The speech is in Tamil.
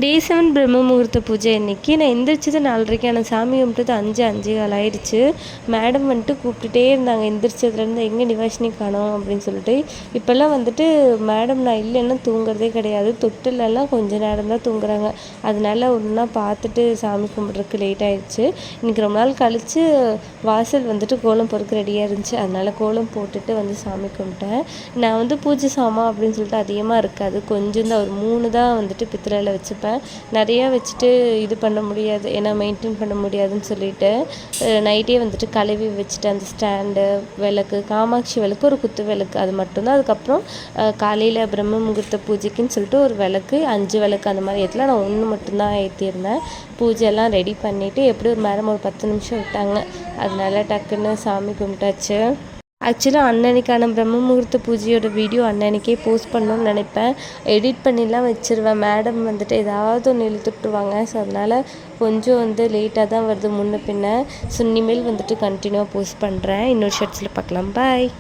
டே 7 பிரம்ம முகூர்த்த பூஜை அன்றைக்கி நான் எந்திரிச்சது 4:30. ஆனால் சாமி கும்பிட்டது 5:05 ஆயிடுச்சு. மேடம் வந்துட்டு கூப்பிட்டுட்டே இருந்தாங்க எந்திரிச்சதுலேருந்து, எங்கே நிவாஷினி காணோம் அப்படின்னு சொல்லிட்டு. இப்போல்லாம் வந்துட்டு மேடம் நான் இல்லைன்னா தூங்குறதே கிடையாது. தொட்டிலெல்லாம் கொஞ்சம் நேரம் தான் தூங்குறாங்க. அதனால ஒன்றா பார்த்துட்டு சாமி கும்பிட்றதுக்கு லேட் ஆயிடுச்சு. இன்றைக்கி ரொம்ப நாள் கழித்து வாசல் வந்துட்டு கோலம் போடுறதுக்கு ரெடியாக இருந்துச்சு. அதனால் கோலம் போட்டுட்டு வந்து சாமி கும்பிட்டேன். நான் வந்து பூஜை சாமான் அப்படின்னு சொல்லிட்டு அதிகமாக இருக்காது, கொஞ்சம் தான், ஒரு 3 தான் வந்துட்டு பித்தளையில் வச்சுப்பேன். நிறையா வச்சுட்டு இது பண்ண முடியாது, ஏன்னா மெயின்டைன் பண்ண முடியாதுன்னு சொல்லிட்டு நைட்டே வந்துட்டு கழுவி வச்சுட்டு அந்த ஸ்டாண்டு, விளக்கு, காமாட்சி விளக்கு, ஒரு குத்து விளக்கு, அது மட்டும்தான். அதுக்கப்புறம் காலையில் பிரம்ம முகூர்த்த பூஜைக்குன்னு சொல்லிட்டு ஒரு விளக்கு, 5 விளக்கு அந்த மாதிரி ஏற்றலாம். நான் 1 மட்டும்தான் ஏற்றிருந்தேன். பூஜையெல்லாம் ரெடி பண்ணிவிட்டு எப்படி ஒரு மேடம் ஒரு 10 நிமிஷம் விட்டாங்க. அதனால டக்குன்னு சாமி கும்பிட்டாச்சு. ஆக்சுவலாக அன்னன்னைக்கான பிரம்ம முகூர்த்த பூஜையோட வீடியோ அன்னன்னைக்கே போஸ்ட் பண்ணணும்னு நினைப்பேன். எடிட் பண்ணிலாம் வச்சுருவேன். மேடம் வந்துட்டு ஏதாவது ஒன்று இழுத்துட்டுருவாங்க. ஸோ அதனால் கொஞ்சம் வந்து லேட்டாக தான் வருது முன்ன பின்ன. ஸோ இனிமேல் வந்துட்டு கண்டினியூவாக போஸ்ட் பண்ணுறேன். இன்னொரு ஷர்ட்ஸில் பார்க்கலாம். பாய்.